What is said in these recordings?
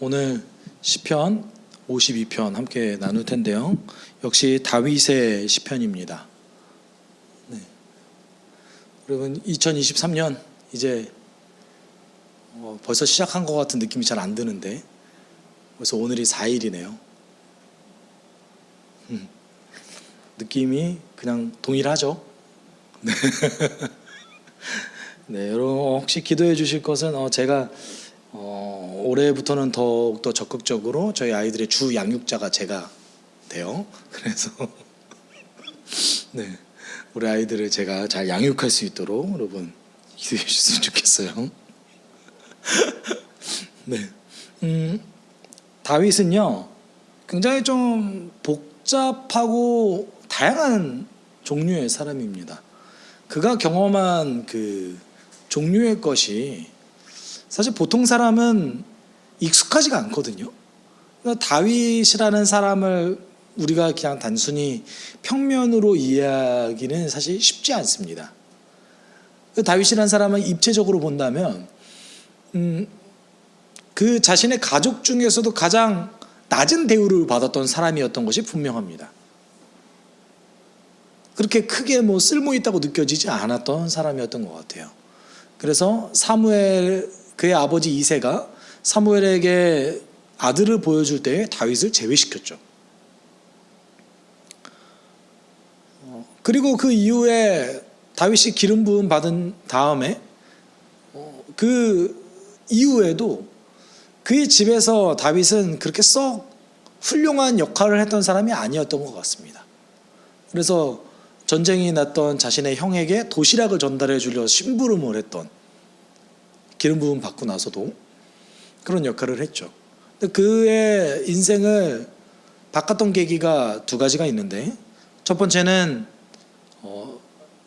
오늘 시편 52편 함께 나눌 텐데요. 역시 다윗의 시편입니다. 네. 여러분 2023년 이제 벌써 시작한 것 같은 느낌이 잘 안 드는데 벌써 오늘이 4일이네요. 느낌이 그냥 동일하죠. 네. 네, 여러분 혹시 기도해 주실 것은 제가 올해부터는 더욱더 적극적으로 저희 아이들의 주 양육자가 제가 돼요. 그래서 네, 우리 아이들을 제가 잘 양육할 수 있도록 여러분 기도해 주셨으면 좋겠어요. 네, 다윗은요 굉장히 좀 복잡하고 다양한 종류의 사람입니다. 그가 경험한 그 종류의 것이 사실 보통 사람은 익숙하지가 않거든요. 그러니까 다윗이라는 사람을 우리가 그냥 단순히 평면으로 이해하기는 사실 쉽지 않습니다. 다윗이라는 사람은 입체적으로 본다면 그 자신의 가족 중에서도 가장 낮은 대우를 받았던 사람이었던 것이 분명합니다. 그렇게 크게 쓸모 있다고 느껴지지 않았던 사람이었던 것 같아요. 그래서 그의 아버지 이새가 사무엘에게 아들을 보여줄 때 다윗을 제외시켰죠. 그리고 그 이후에 다윗이 기름 부음 받은 다음에 그 이후에도 그의 집에서 다윗은 그렇게 썩 훌륭한 역할을 했던 사람이 아니었던 것 같습니다. 그래서 전쟁이 났던 자신의 형에게 도시락을 전달해 주려 심부름을 했던, 기름 부음 받고 나서도 그런 역할을 했죠. 그의 인생을 바꿨던 계기가 두 가지가 있는데, 첫 번째는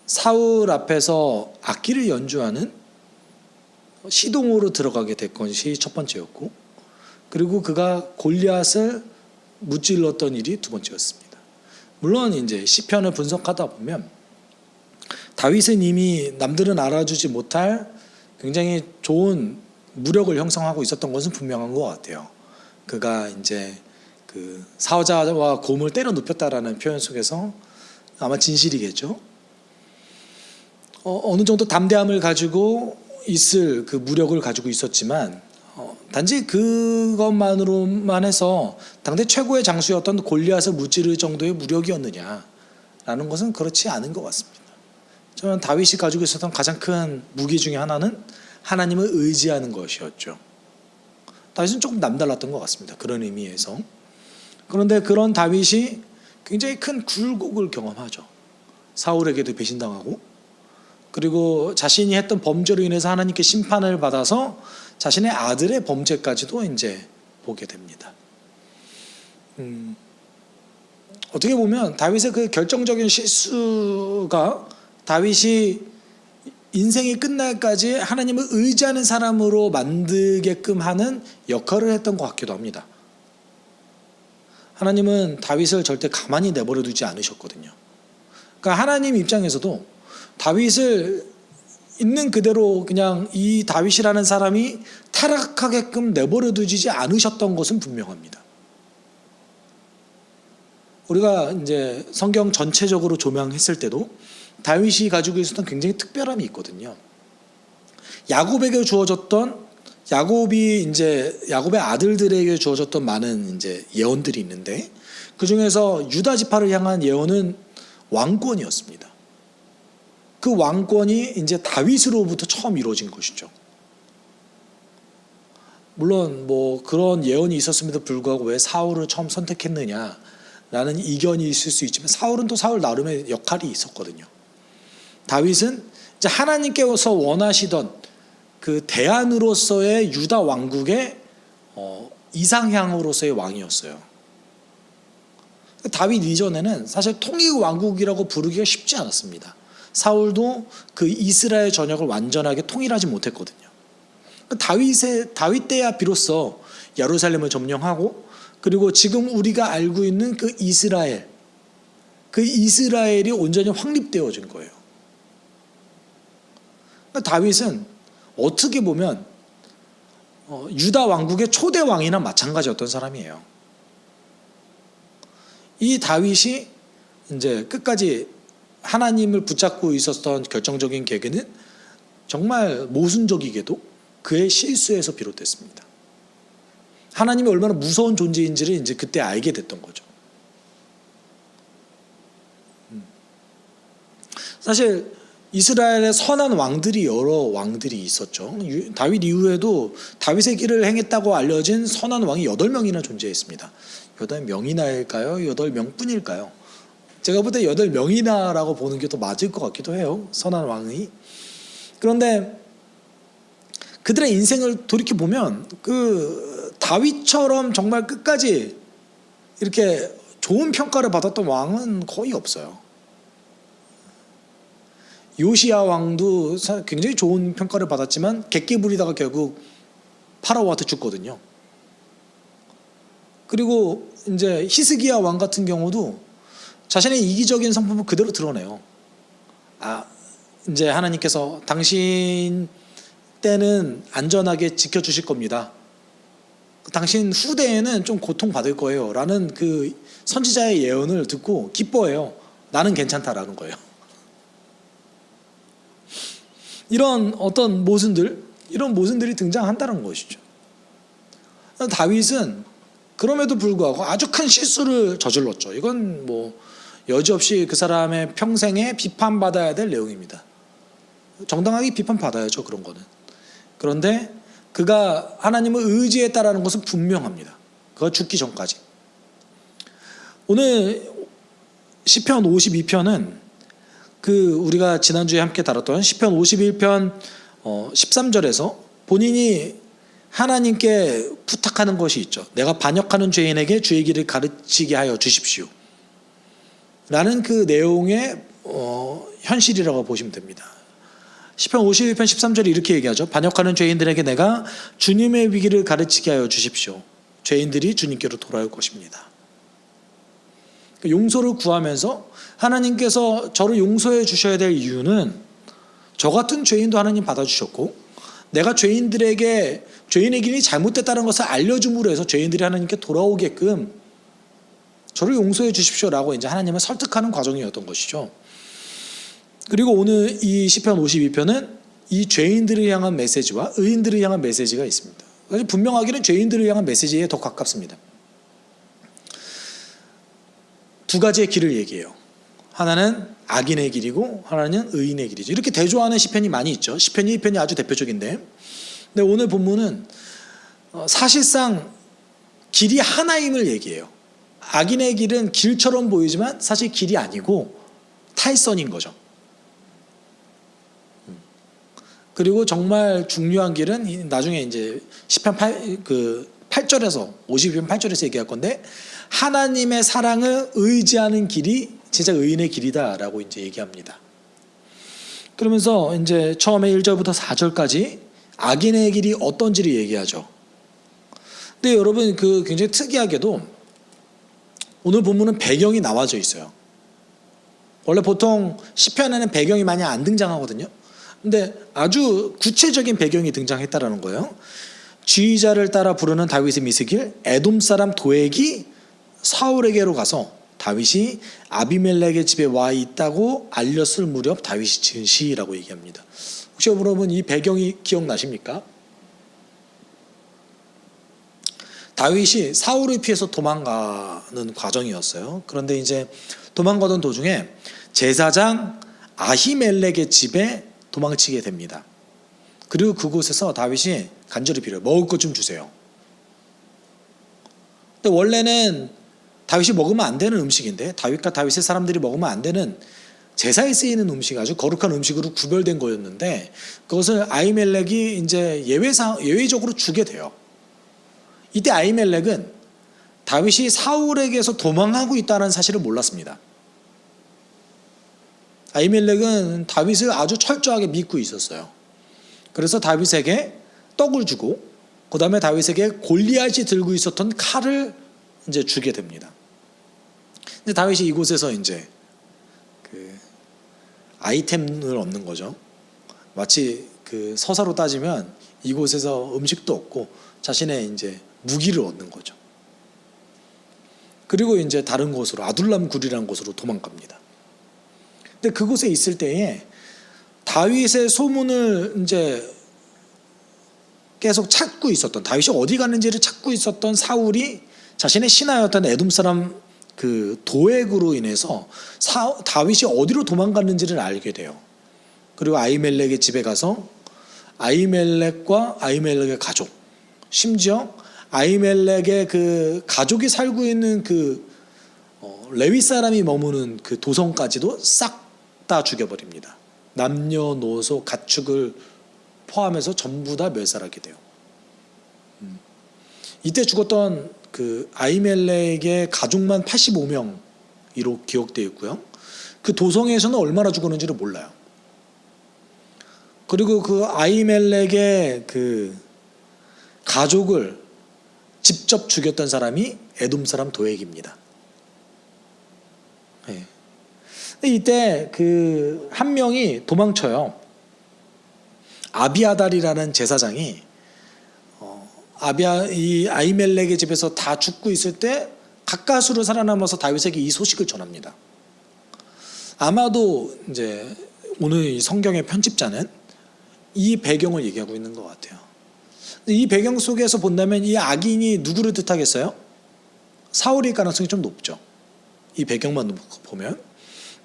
사울 앞에서 악기를 연주하는 시동으로 들어가게 된 것이 첫 번째였고, 그리고 그가 골리앗을 무찔렀던 일이 두 번째였습니다. 물론 이제 시편을 분석하다 보면 다윗은 이미 남들은 알아주지 못할 굉장히 좋은 무력을 형성하고 있었던 것은 분명한 것 같아요. 그가 이제 그 사자와 곰을 때려 눕혔다라는 표현 속에서 아마 진실이겠죠. 어느 정도 담대함을 가지고 있을 그 무력을 가지고 있었지만 단지 그것만으로만 해서 당대 최고의 장수였던 골리앗을 무찌를 정도의 무력이었느냐라는 것은 그렇지 않은 것 같습니다. 저는 다윗이 가지고 있었던 가장 큰 무기 중에 하나는 하나님을 의지하는 것이었죠. 다윗은 조금 남달랐던 것 같습니다. 그런 의미에서. 그런데 그런 다윗이 굉장히 큰 굴곡을 경험하죠. 사울에게도 배신당하고, 그리고 자신이 했던 범죄로 인해서 하나님께 심판을 받아서 자신의 아들의 범죄까지도 이제 보게 됩니다. 어떻게 보면 다윗의 그 결정적인 실수가 다윗이 인생이 끝날까지 하나님을 의지하는 사람으로 만들게끔 하는 역할을 했던 것 같기도 합니다. 하나님은 다윗을 절대 가만히 내버려 두지 않으셨거든요. 그러니까 하나님 입장에서도 다윗을 있는 그대로 그냥 이 다윗이라는 사람이 타락하게끔 내버려 두지 않으셨던 것은 분명합니다. 우리가 이제 성경 전체적으로 조명했을 때도 다윗이 가지고 있었던 굉장히 특별함이 있거든요. 야곱에게 주어졌던, 야곱의 아들들에게 주어졌던 많은 이제 예언들이 있는데, 그 중에서 유다 지파를 향한 예언은 왕권이었습니다. 그 왕권이 이제 다윗으로부터 처음 이루어진 것이죠. 물론 그런 예언이 있었음에도 불구하고 왜 사울을 처음 선택했느냐라는 이견이 있을 수 있지만, 사울은 또 사울 나름의 역할이 있었거든요. 다윗은 이제 하나님께서 원하시던 그 대안으로서의 유다 왕국의 이상향으로서의 왕이었어요. 다윗 이전에는 사실 통일 왕국이라고 부르기가 쉽지 않았습니다. 사울도 그 이스라엘 전역을 완전하게 통일하지 못했거든요. 다윗 때야 비로소 예루살렘을 점령하고, 그리고 지금 우리가 알고 있는 그 이스라엘이 온전히 확립되어진 거예요. 다윗은 어떻게 보면 유다 왕국의 초대 왕이나 마찬가지였던 사람이에요. 이 다윗이 이제 끝까지 하나님을 붙잡고 있었던 결정적인 계기는 정말 모순적이게도 그의 실수에서 비롯됐습니다. 하나님이 얼마나 무서운 존재인지를 이제 그때 알게 됐던 거죠. 사실 이스라엘의 선한 왕들이 여러 왕들이 있었죠. 다윗 이후에도 다윗의 길을 행했다고 알려진 선한 왕이 8명이나 존재했습니다. 8명이나일까요? 8명뿐일까요? 제가 볼 때 8명이나라고 보는 게 더 맞을 것 같기도 해요. 선한 왕이. 그런데 그들의 인생을 돌이켜보면 그 다윗처럼 정말 끝까지 이렇게 좋은 평가를 받았던 왕은 거의 없어요. 요시야 왕도 굉장히 좋은 평가를 받았지만 객기 부리다가 결국 파라오한테 죽거든요. 그리고 이제 히스기야 왕 같은 경우도 자신의 이기적인 성품을 그대로 드러내요. 이제 하나님께서 당신 때는 안전하게 지켜주실 겁니다. 당신 후대에는 좀 고통받을 거예요. 라는 그 선지자의 예언을 듣고 기뻐해요. 나는 괜찮다라는 거예요. 이런 어떤 이런 모순들이 등장한다는 것이죠. 다윗은 그럼에도 불구하고 아주 큰 실수를 저질렀죠. 이건 뭐 여지없이 그 사람의 평생에 비판받아야 될 내용입니다. 정당하게 비판받아야죠, 그런 거는. 그런데 그가 하나님을 의지했다라는 것은 분명합니다. 그가 죽기 전까지. 오늘 시편 52편은 우리가 지난주에 함께 다뤘던 시편 51편 13절에서 본인이 하나님께 부탁하는 것이 있죠. 내가 반역하는 죄인에게 주의 길을 가르치게 하여 주십시오. 라는 그 내용의 현실이라고 보시면 됩니다. 시편 51편 13절이 이렇게 얘기하죠. 반역하는 죄인들에게 내가 주님의 위기를 가르치게 하여 주십시오. 죄인들이 주님께로 돌아올 것입니다. 용서를 구하면서 하나님께서 저를 용서해 주셔야 될 이유는 저 같은 죄인도 하나님 받아주셨고 내가 죄인의 길이 잘못됐다는 것을 알려줌으로 해서 죄인들이 하나님께 돌아오게끔 저를 용서해 주십시오라고 이제 하나님을 설득하는 과정이었던 것이죠. 그리고 오늘 이 시편 52편은 이 죄인들을 향한 메시지와 의인들을 향한 메시지가 있습니다. 분명하게는 죄인들을 향한 메시지에 더 가깝습니다. 두 가지의 길을 얘기해요. 하나는 악인의 길이고 하나는 의인의 길이죠. 이렇게 대조하는 시편이 많이 있죠. 시편 1편이 아주 대표적인데, 근데 오늘 본문은 사실상 길이 하나임을 얘기해요. 악인의 길은 길처럼 보이지만 사실 길이 아니고 탈선인 거죠. 그리고 정말 중요한 길은 나중에 이제 시편 8절에서 52편 8절에서 얘기할 건데, 하나님의 사랑을 의지하는 길이 진짜 의인의 길이다라고 이제 얘기합니다. 그러면서 이제 처음에 1절부터 4절까지 악인의 길이 어떤지를 얘기하죠. 근데 여러분 굉장히 특이하게도 오늘 본문은 배경이 나와져 있어요. 원래 보통 시편에는 배경이 많이 안 등장하거든요. 근데 아주 구체적인 배경이 등장했다라는 거예요. 지휘자를 따라 부르는 다윗의 미스길, 에돔 사람 도액이 사울에게로 가서 다윗이 아비멜렉의 집에 와 있다고 알렸을 무렵 다윗이 지은 시라고 얘기합니다. 혹시 여러분 이 배경이 기억나십니까? 다윗이 사울을 피해서 도망가는 과정이었어요. 그런데 이제 도망가던 도중에 제사장 아히멜렉의 집에 도망치게 됩니다. 그리고 그곳에서 다윗이 간절히 빌어요. 먹을 것 좀 주세요. 근데 원래는 다윗이 먹으면 안 되는 음식인데, 다윗과 다윗의 사람들이 먹으면 안 되는 제사에 쓰이는 음식, 아주 거룩한 음식으로 구별된 거였는데 그것을 아히멜렉이 이제 예외적으로 주게 돼요. 이때 아히멜렉은 다윗이 사울에게서 도망하고 있다는 사실을 몰랐습니다. 아히멜렉은 다윗을 아주 철저하게 믿고 있었어요. 그래서 다윗에게 떡을 주고 그 다음에 다윗에게 골리앗이 들고 있었던 칼을 이제 주게 됩니다. 근데 다윗이 이곳에서 이제 아이템을 얻는 거죠. 마치 서사로 따지면 이곳에서 음식도 얻고 자신의 이제 무기를 얻는 거죠. 그리고 이제 다른 곳으로 아둘람 굴이라는 곳으로 도망갑니다. 근데 그곳에 있을 때에 다윗의 소문을 이제 계속 찾고 있었던, 다윗이 어디 갔는지를 찾고 있었던 사울이 자신의 신하였던 에돔 사람 그 도액으로 인해서 다윗이 어디로 도망갔는지를 알게 돼요. 그리고 아히멜렉의 집에 가서 아히멜렉과 아히멜렉의 가족, 심지어 아히멜렉의 그 가족이 살고 있는 그 레위 사람이 머무는 그 도성까지도 싹 다 죽여버립니다. 남녀노소 가축을 포함해서 전부 다 멸살하게 돼요. 이때 죽었던 그 아히멜렉의 가족만 85명으로 기억되어 있고요. 그 도성에서는 얼마나 죽었는지를 몰라요. 그리고 그 아히멜렉의 그 가족을 직접 죽였던 사람이 에돔 사람 도액입니다. 네. 이때 그 한 명이 도망쳐요. 아비아달이라는 제사장이 이 아히멜렉의 집에서 다 죽고 있을 때 가까스로 살아남아서 다윗에게 이 소식을 전합니다. 아마도 이제 오늘 이 성경의 편집자는 이 배경을 얘기하고 있는 것 같아요. 이 배경 속에서 본다면 이 악인이 누구를 뜻하겠어요? 사울일 가능성이 좀 높죠. 이 배경만 놓고 보면.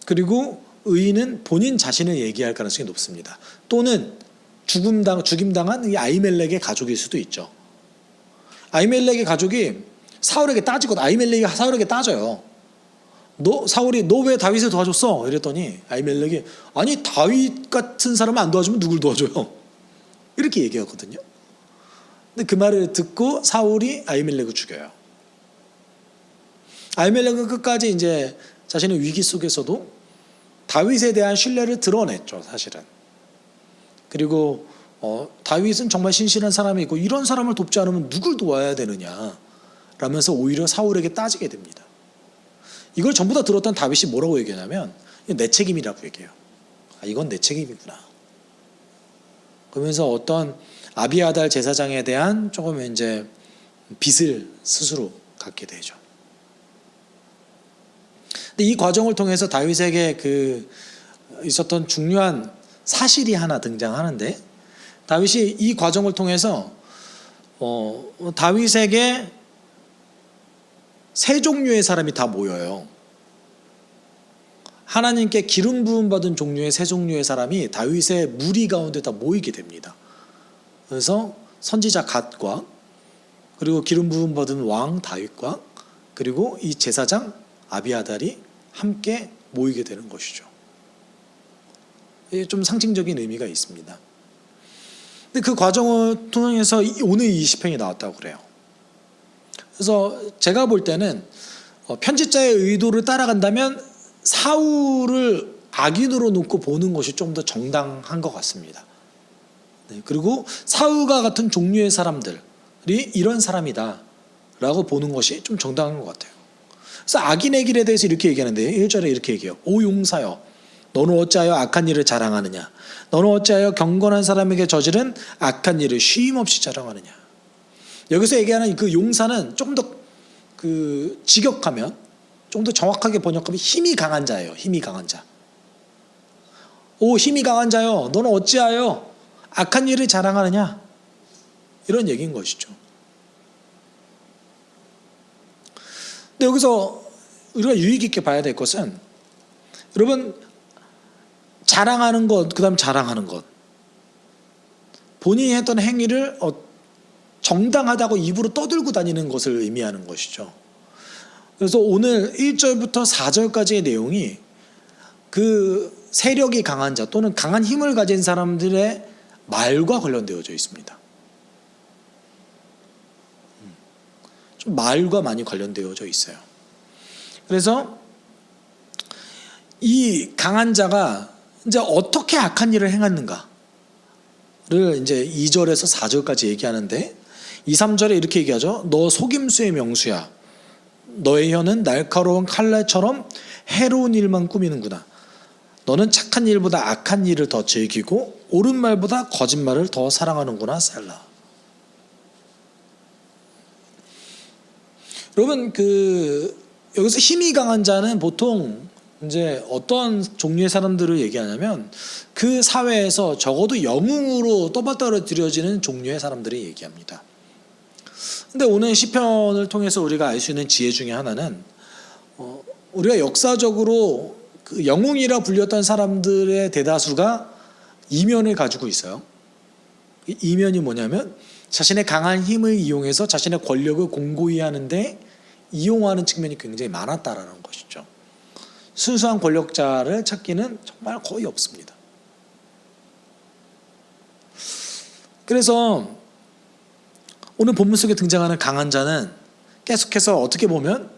그리고 의인은 본인 자신을 얘기할 가능성이 높습니다. 또는 죽임당한 이 아히멜렉의 가족일 수도 있죠. 아히멜렉의 가족이 사울에게 따지거든. 아히멜렉이 사울에게 따져요. 사울이 너 왜 다윗을 도와줬어? 이랬더니 아히멜렉이 아니 다윗 같은 사람을 안 도와주면 누굴 도와줘요? 이렇게 얘기하거든요. 근데 그 말을 듣고 사울이 아히멜렉을 죽여요. 아히멜렉은 끝까지 이제 자신의 위기 속에서도 다윗에 대한 신뢰를 드러냈죠, 사실은. 그리고 다윗은 정말 신실한 사람이고 이런 사람을 돕지 않으면 누굴 도와야 되느냐 라면서 오히려 사울에게 따지게 됩니다. 이걸 전부 다 들었던 다윗이 뭐라고 얘기하냐면 내 책임이라고 얘기해요. 이건 내 책임이구나. 그러면서 어떤 아비아달 제사장에 대한 조금 이제 빚을 스스로 갖게 되죠. 근데 이 과정을 통해서 다윗에게 있었던 중요한 사실이 하나 등장하는데, 다윗이 이 과정을 통해서 다윗에게 세 종류의 사람이 다 모여요. 하나님께 기름 부음 받은 종류의 세 종류의 사람이 다윗의 무리 가운데 다 모이게 됩니다. 그래서 선지자 갓과 그리고 기름 부음 받은 왕 다윗과 그리고 이 제사장 아비아달이 함께 모이게 되는 것이죠. 이게 좀 상징적인 의미가 있습니다. 근데 그 과정을 통해서 오늘 이 시편이 나왔다고 그래요. 그래서 제가 볼 때는 편집자의 의도를 따라간다면 사울을 악인으로 놓고 보는 것이 좀 더 정당한 것 같습니다. 네, 그리고 사울과 같은 종류의 사람들이 이런 사람이다 라고 보는 것이 좀 정당한 것 같아요. 그래서 악인의 길에 대해서 이렇게 얘기하는데 1절에 이렇게 얘기해요. 오 용사여, 너는 어찌하여 악한 일을 자랑하느냐? 너는 어찌하여 경건한 사람에게 저지른 악한 일을 쉼없이 자랑하느냐? 여기서 얘기하는 그 용사는 좀 더 직역하면, 좀 더 정확하게 번역하면 힘이 강한 자예요. 힘이 강한 자. 오 힘이 강한 자여, 너는 어찌하여 악한 일을 자랑하느냐? 이런 얘기인 것이죠. 근데 여기서 우리가 유의 깊게 봐야 될 것은, 여러분 자랑하는 것, 그 다음 자랑하는 것, 본인이 했던 행위를 정당하다고 입으로 떠들고 다니는 것을 의미하는 것이죠. 그래서 오늘 1절부터 4절까지의 내용이 그 세력이 강한 자 또는 강한 힘을 가진 사람들의 말과 관련되어져 있습니다. 좀 말과 많이 관련되어져 있어요. 그래서 이 강한 자가 이제 어떻게 악한 일을 행했는가를 이제 2절에서 4절까지 얘기하는데, 2, 3절에 이렇게 얘기하죠. 너 속임수의 명수야. 너의 혀는 날카로운 칼날처럼 해로운 일만 꾸미는구나. 너는 착한 일보다 악한 일을 더 즐기고 옳은 말보다 거짓말을 더 사랑하는구나 셀라. 여러분 여기서 힘이 강한 자는 보통 이제 어떤 종류의 사람들을 얘기하냐면 그 사회에서 적어도 영웅으로 떠받들어지는 종류의 사람들을 얘기합니다. 근데 오늘 시편을 통해서 우리가 알 수 있는 지혜 중에 하나는 우리가 역사적으로 그 영웅이라 불렸던 사람들의 대다수가 이면을 가지고 있어요. 이 이면이 뭐냐면 자신의 강한 힘을 이용해서 자신의 권력을 공고히 하는데 이용하는 측면이 굉장히 많았다라는 것이죠. 순수한 권력자를 찾기는 정말 거의 없습니다. 그래서 오늘 본문 속에 등장하는 강한 자는 계속해서 어떻게 보면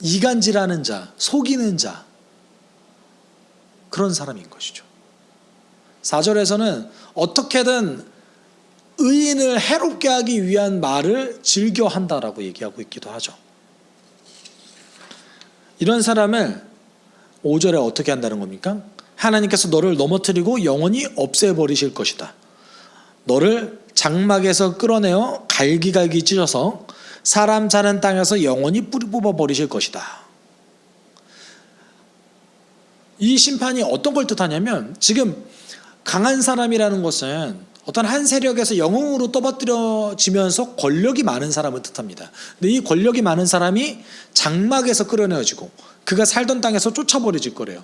이간질하는 자, 속이는 자, 그런 사람인 것이죠. 4절에서는 어떻게든 의인을 해롭게 하기 위한 말을 즐겨 한다라고 얘기하고 있기도 하죠. 이런 사람을 5절에 어떻게 한다는 겁니까? 하나님께서 너를 넘어뜨리고 영원히 없애버리실 것이다. 너를 장막에서 끌어내어 갈기갈기 찢어서 사람 사는 땅에서 영원히 뿌리 뽑아 버리실 것이다. 이 심판이 어떤 걸 뜻하냐면 지금 강한 사람이라는 것은 어떤 한 세력에서 영웅으로 떠받들어지면서 권력이 많은 사람을 뜻합니다. 근데 이 권력이 많은 사람이 장막에서 끌어내어지고 그가 살던 땅에서 쫓아버려질 거래요.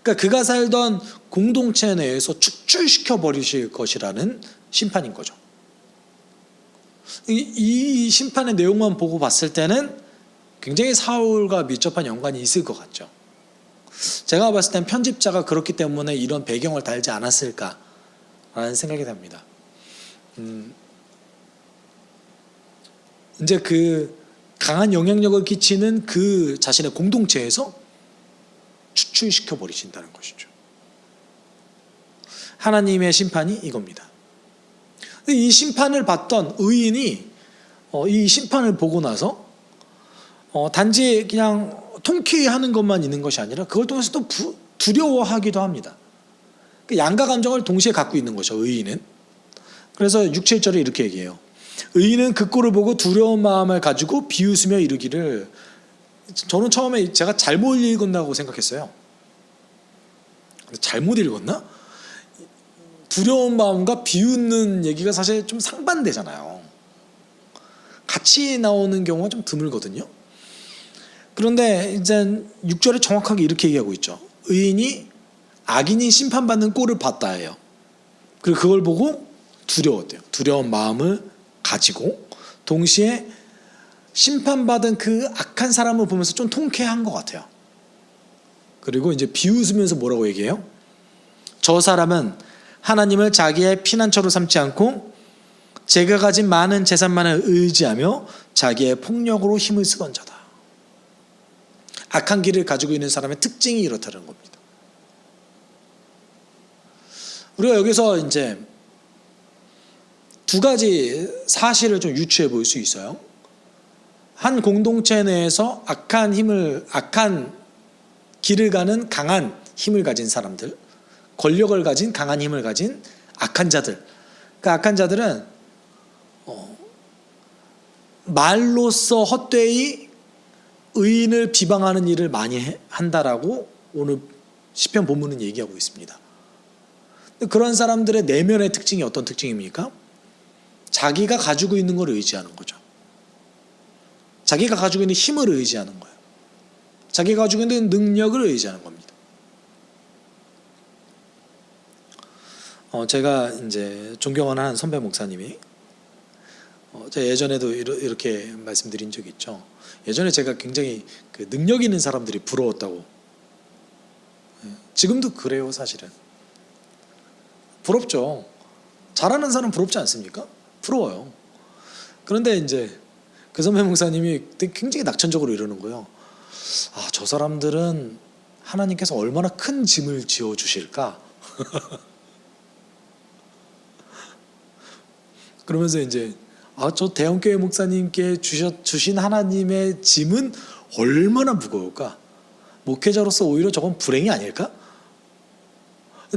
그러니까 그가 살던 공동체 내에서 축출시켜 버리실 것이라는 심판인 거죠. 이 심판의 내용만 보고 봤을 때는 굉장히 사울과 밀접한 연관이 있을 것 같죠. 제가 봤을 땐 편집자가 그렇기 때문에 이런 배경을 달지 않았을까라는 생각이 듭니다. 이제 그 강한 영향력을 끼치는 그 자신의 공동체에서 추출시켜 버리신다는 것이죠. 하나님의 심판이 이겁니다. 이 심판을 받던 의인이 이 심판을 보고 나서 단지 그냥 통쾌해하는 것만 있는 것이 아니라 그걸 통해서 또 두려워하기도 합니다. 양가 감정을 동시에 갖고 있는 거죠, 의인은. 그래서 6, 7절에 이렇게 얘기해요. 의인은 그 꼴을 보고 두려운 마음을 가지고 비웃으며 이르기를, 저는 처음에 제가 잘못 읽었다고 생각했어요. 잘못 읽었나? 두려운 마음과 비웃는 얘기가 사실 좀 상반되잖아요. 같이 나오는 경우가 좀 드물거든요. 그런데 이제 6절에 정확하게 이렇게 얘기하고 있죠. 의인이 악인이 심판받는 꼴을 봤다 해요. 그리고 그걸 보고 두려웠대요. 두려운 마음을 가지고 동시에 심판받은 그 악한 사람을 보면서 좀 통쾌한 것 같아요. 그리고 이제 비웃으면서 뭐라고 얘기해요? 저 사람은 하나님을 자기의 피난처로 삼지 않고 제가 가진 많은 재산만을 의지하며 자기의 폭력으로 힘을 쓰던 자다. 악한 길을 가지고 있는 사람의 특징이 이렇다는 겁니다. 우리가 여기서 이제 두 가지 사실을 좀 유추해 볼 수 있어요. 한 공동체 내에서 악한 길을 가는 강한 힘을 가진 사람들, 권력을 가진 강한 힘을 가진 악한 자들. 그 악한 자들은 말로써 헛되이 의인을 비방하는 일을 많이 한다라고 오늘 시편 본문은 얘기하고 있습니다. 그런 사람들의 내면의 특징이 어떤 특징입니까? 자기가 가지고 있는 걸 의지하는 거죠. 자기가 가지고 있는 힘을 의지하는 거예요. 자기가 가지고 있는 능력을 의지하는 겁니다. 제가 이제 존경하는 한 선배 목사님이 제가 예전에도 이렇게 말씀드린 적이 있죠. 예전에 제가 굉장히 그 능력 있는 사람들이 부러웠다고. 지금도 그래요, 사실은. 부럽죠. 잘하는 사람 부럽지 않습니까? 부러워요. 그런데 이제 그 선배 목사님이 굉장히 낙천적으로 이러는 거예요. 아, 저 사람들은 하나님께서 얼마나 큰 짐을 지어 주실까? 그러면서 이제 저 대형교회 목사님께 주신 하나님의 짐은 얼마나 무거울까? 목회자로서 오히려 저건 불행이 아닐까?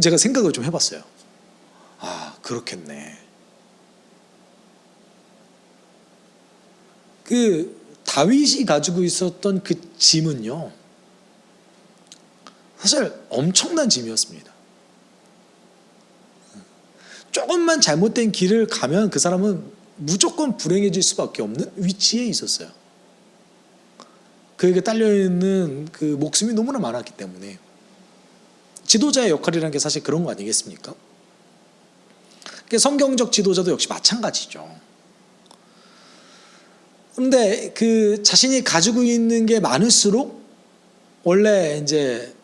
제가 생각을 좀 해봤어요. 아, 그렇겠네. 그 다윗이 가지고 있었던 그 짐은요, 사실 엄청난 짐이었습니다. 조금만 잘못된 길을 가면 그 사람은 무조건 불행해질 수밖에 없는 위치에 있었어요. 그에게 딸려있는 그 목숨이 너무나 많았기 때문에. 지도자의 역할이라는 게 사실 그런 거 아니겠습니까? 성경적 지도자도 역시 마찬가지죠. 그런데 그 자신이 가지고 있는 게 많을수록 원래 이제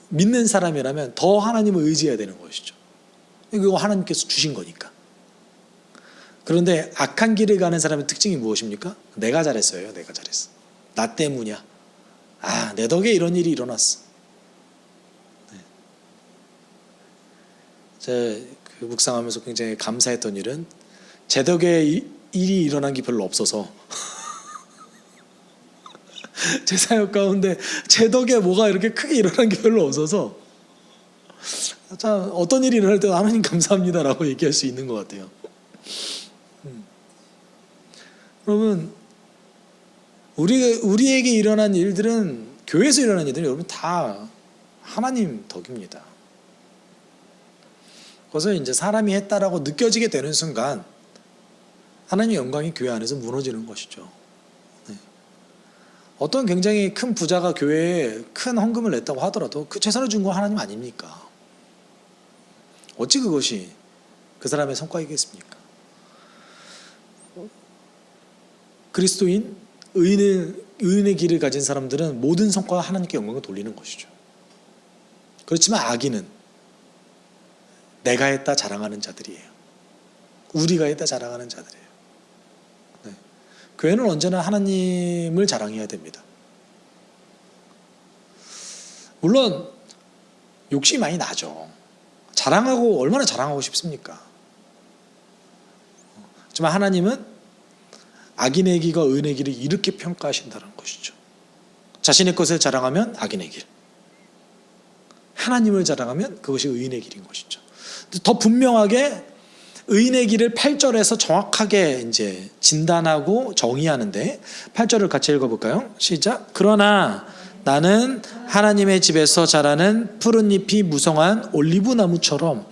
믿는 사람이라면 더 하나님을 의지해야 되는 것이죠. 이거 하나님께서 주신 거니까. 그런데 악한 길을 가는 사람의 특징이 무엇입니까? 내가 잘했어요. 내가 잘했어. 나 때문이야. 아, 내 덕에 이런 일이 일어났어. 네. 제가 그 묵상하면서 굉장히 감사했던 일은 제 덕에 일이 일어난 게 별로 없어서 제 사역 가운데 제 덕에 뭐가 이렇게 크게 일어난 게 별로 없어서 참 어떤 일이 일어날 때도 하나님 감사합니다라고 얘기할 수 있는 것 같아요. 여러분, 우리에게 일어난 일들은, 교회에서 일어난 일들은 여러분 다 하나님 덕입니다. 그래서 이제 사람이 했다라고 느껴지게 되는 순간 하나님의 영광이 교회 안에서 무너지는 것이죠. 네. 어떤 굉장히 큰 부자가 교회에 큰 헌금을 냈다고 하더라도 그 최선을 준 건 하나님 아닙니까? 어찌 그것이 그 사람의 성과이겠습니까? 그리스도인, 의인의 길을 가진 사람들은 모든 성과와 하나님께 영광을 돌리는 것이죠. 그렇지만 악인은 내가 했다 자랑하는 자들이에요. 우리가 했다 자랑하는 자들이에요. 네. 교회는 언제나 하나님을 자랑해야 됩니다. 물론 욕심이 많이 나죠. 얼마나 자랑하고 싶습니까? 하지만 하나님은 악인의 길과 의인의 길을 이렇게 평가하신다는 것이죠. 자신의 것을 자랑하면 악인의 길, 하나님을 자랑하면 그것이 의인의 길인 것이죠. 더 분명하게 의인의 길을 8절에서 정확하게 이제 진단하고 정의하는데, 8절을 같이 읽어볼까요? 시작. 그러나 나는 하나님의 집에서 자라는 푸른 잎이 무성한 올리브 나무처럼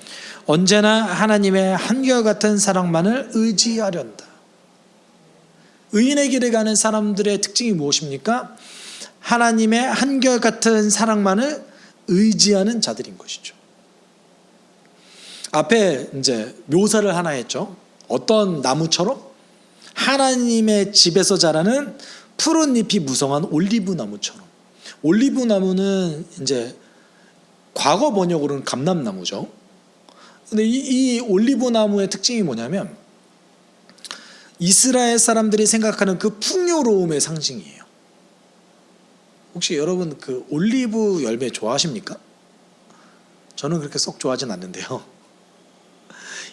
언제나 하나님의 한결같은 사랑만을 의지하련다. 의인의 길을 가는 사람들의 특징이 무엇입니까? 하나님의 한결같은 사랑만을 의지하는 자들인 것이죠. 앞에 이제 묘사를 하나 했죠. 어떤 나무처럼? 하나님의 집에서 자라는 푸른 잎이 무성한 올리브 나무처럼. 올리브 나무는 이제 과거 번역으로는 감람나무죠. 근데 이 올리브 나무의 특징이 뭐냐면 이스라엘 사람들이 생각하는 그 풍요로움의 상징이에요. 혹시 여러분 그 올리브 열매 좋아하십니까? 저는 그렇게 썩 좋아하진 않는데요.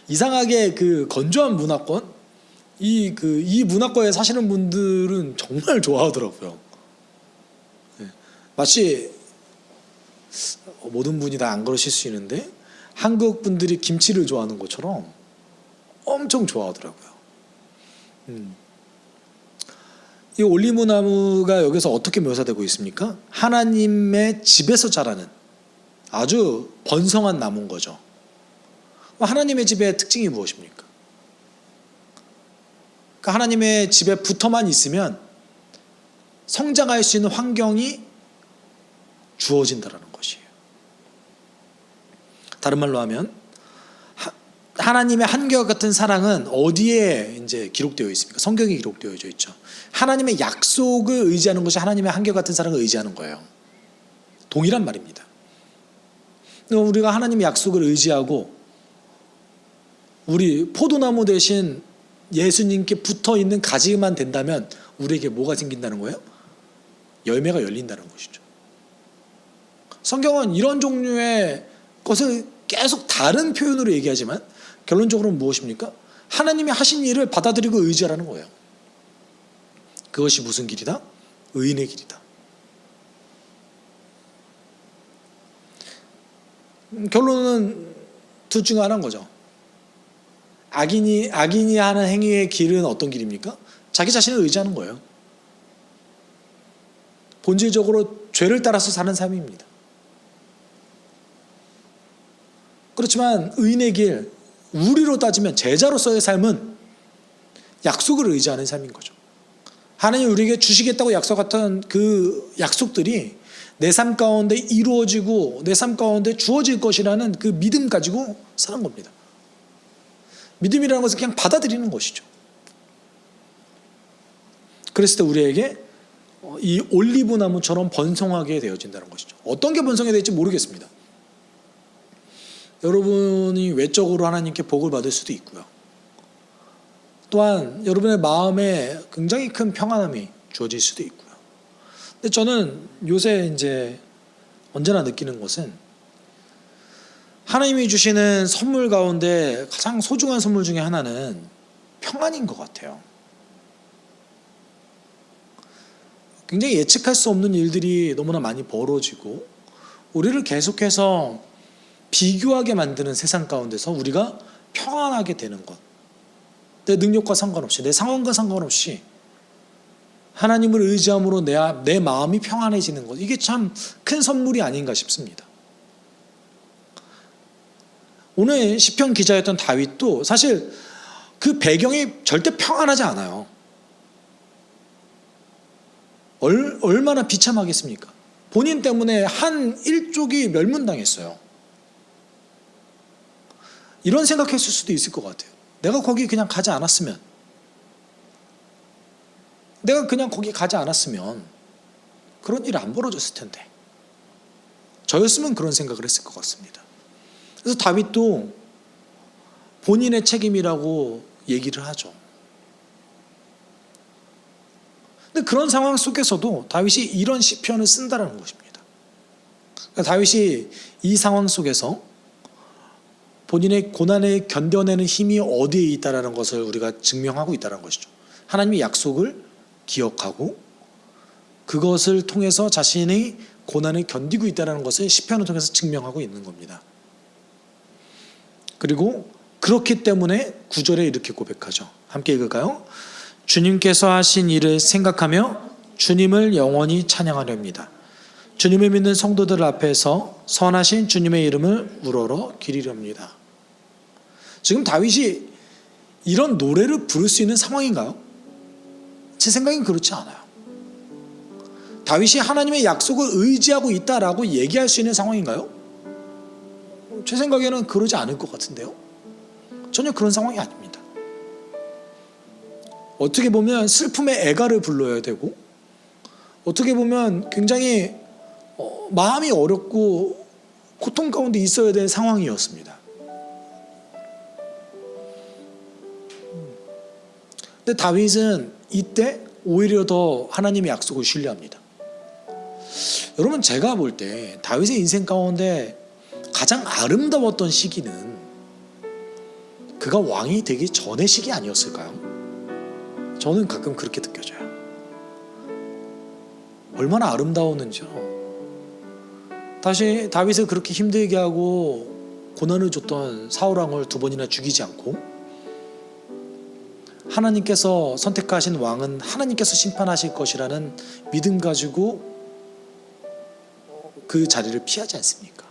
이상하게 그 건조한 문화권, 이 문화권에 사시는 분들은 정말 좋아하더라고요. 네. 마치 모든 분이 다 안 그러실 수 있는데 한국 분들이 김치를 좋아하는 것처럼 엄청 좋아하더라고요. 이 올리브 나무가 여기서 어떻게 묘사되고 있습니까? 하나님의 집에서 자라는 아주 번성한 나무인 거죠. 하나님의 집의 특징이 무엇입니까? 그러니까 하나님의 집에 붙어만 있으면 성장할 수 있는 환경이 주어진다는 것이에요. 다른 말로 하면 하나님의 한결같은 사랑은 어디에 이제 기록되어 있습니까? 성경에 기록되어 있죠. 하나님의 약속을 의지하는 것이 하나님의 한결같은 사랑을 의지하는 거예요. 동일한 말입니다. 우리가 하나님의 약속을 의지하고 우리 포도나무 대신 예수님께 붙어있는 가지만 된다면 우리에게 뭐가 생긴다는 거예요? 열매가 열린다는 것이죠. 성경은 이런 종류의 것을 계속 다른 표현으로 얘기하지만 결론적으로는 무엇입니까? 하나님이 하신 일을 받아들이고 의지하라는 거예요. 그것이 무슨 길이다? 의인의 길이다. 결론은 둘 중 하나인 거죠. 악인이 하는 행위의 길은 어떤 길입니까? 자기 자신을 의지하는 거예요. 본질적으로 죄를 따라서 사는 삶입니다. 그렇지만 의인의 길, 우리로 따지면 제자로서의 삶은 약속을 의지하는 삶인 거죠. 하나님이 우리에게 주시겠다고 약속했던 그 약속들이 내 삶 가운데 이루어지고 내 삶 가운데 주어질 것이라는 그 믿음 가지고 사는 겁니다. 믿음이라는 것은 그냥 받아들이는 것이죠. 그랬을 때 우리에게 이 올리브 나무처럼 번성하게 되어진다는 것이죠. 어떤 게 번성이 될지 모르겠습니다. 여러분이 외적으로 하나님께 복을 받을 수도 있고요. 또한 여러분의 마음에 굉장히 큰 평안함이 주어질 수도 있고요. 근데 저는 요새 이제 언제나 느끼는 것은 하나님이 주시는 선물 가운데 가장 소중한 선물 중에 하나는 평안인 것 같아요. 굉장히 예측할 수 없는 일들이 너무나 많이 벌어지고 우리를 계속해서 비교하게 만드는 세상 가운데서 우리가 평안하게 되는 것, 내 능력과 상관없이, 내 상황과 상관없이 하나님을 의지함으로 내 마음이 평안해지는 것, 이게 참 큰 선물이 아닌가 싶습니다. 오늘 시편 기자였던 다윗도 사실 그 배경이 절대 평안하지 않아요. 얼마나 비참하겠습니까? 본인 때문에 한 일족이 멸문당했어요. 이런 생각했을 수도 있을 것 같아요. 내가 거기 그냥 가지 않았으면, 그런 일이 안 벌어졌을 텐데, 저였으면 그런 생각을 했을 것 같습니다. 그래서 다윗도 본인의 책임이라고 얘기를 하죠. 근데 그런 상황 속에서도 다윗이 이런 시편을 쓴다는 것입니다. 그러니까 다윗이 이 상황 속에서 본인의 고난을 견뎌내는 힘이 어디에 있다는 것을 우리가 증명하고 있다는 것이죠. 하나님의 약속을 기억하고 그것을 통해서 자신의 고난을 견디고 있다는 것을 시편을 통해서 증명하고 있는 겁니다. 그리고 그렇기 때문에 9절에 이렇게 고백하죠. 함께 읽을까요? 주님께서 하신 일을 생각하며 주님을 영원히 찬양하렵니다. 주님을 믿는 성도들 앞에서 선하신 주님의 이름을 우러러 기리렵니다. 지금 다윗이 이런 노래를 부를 수 있는 상황인가요? 제 생각엔 그렇지 않아요. 다윗이 하나님의 약속을 의지하고 있다라고 얘기할 수 있는 상황인가요? 제 생각에는 그러지 않을 것 같은데요. 전혀 그런 상황이 아닙니다. 어떻게 보면 슬픔의 애가를 불러야 되고, 어떻게 보면 굉장히 마음이 어렵고 고통 가운데 있어야 되는 상황이었습니다. 근데 다윗은 이때 오히려 더 하나님의 약속을 신뢰합니다. 여러분, 제가 볼 때 다윗의 인생 가운데 가장 아름다웠던 시기는 그가 왕이 되기 전의 시기 아니었을까요? 저는 가끔 그렇게 느껴져요. 얼마나 아름다웠는지요. 다시 다윗을 그렇게 힘들게 하고 고난을 줬던 사울 왕을 2번이나 죽이지 않고, 하나님께서 선택하신 왕은 하나님께서 심판하실 것이라는 믿음 가지고 그 자리를 피하지 않습니까?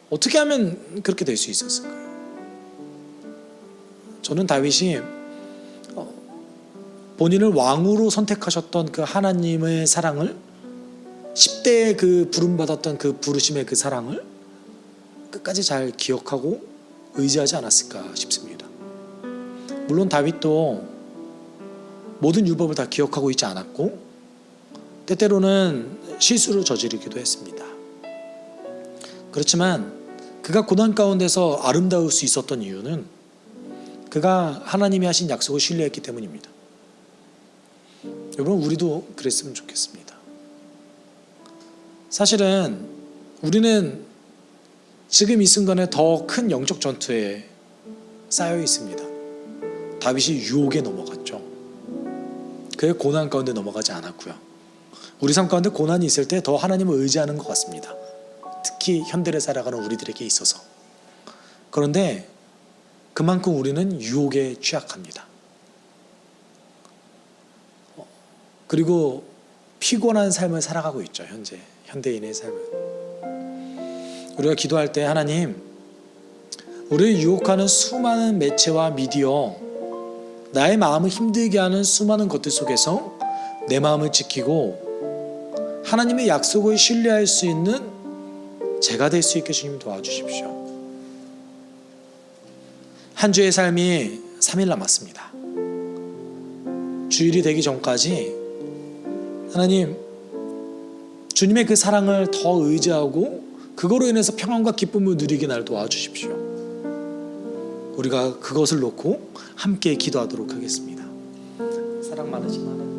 어떻게 하면 그렇게 될 수 있었을까요? 저는 다윗이 본인을 왕으로 선택하셨던 그 하나님의 사랑을, 10대에 그 부름받았던 그 부르심의 그 사랑을 끝까지 잘 기억하고 의지하지 않았을까 싶습니다. 물론 다윗도 모든 율법을 다 기억하고 있지 않았고 때때로는 실수를 저지르기도 했습니다. 그렇지만 그가 고난 가운데서 아름다울 수 있었던 이유는 그가 하나님이 하신 약속을 신뢰했기 때문입니다. 여러분, 우리도 그랬으면 좋겠습니다. 사실은 우리는 지금 이 순간에 더 큰 영적 전투에 쌓여 있습니다. 다윗이 유혹에 넘어갔죠. 그의 고난 가운데 넘어가지 않았고요. 우리 삶 가운데 고난이 있을 때 더 하나님을 의지하는 것 같습니다. 특히 현대를 살아가는 우리들에게 있어서. 그런데 그만큼 우리는 유혹에 취약합니다. 그리고 피곤한 삶을 살아가고 있죠. 현대인의 삶은. 우리가 기도할 때 하나님, 우리를 유혹하는 수많은 매체와 미디어, 나의 마음을 힘들게 하는 수많은 것들 속에서 내 마음을 지키고 하나님의 약속을 신뢰할 수 있는 제가 될 수 있게 주님 도와주십시오. 한 주의 삶이 3일 남았습니다. 주일이 되기 전까지 하나님, 주님의 그 사랑을 더 의지하고 그거로 인해서 평안과 기쁨을 누리게 날 도와주십시오. 우리가 그것을 놓고 함께 기도하도록 하겠습니다. 사랑 많으신 하나님,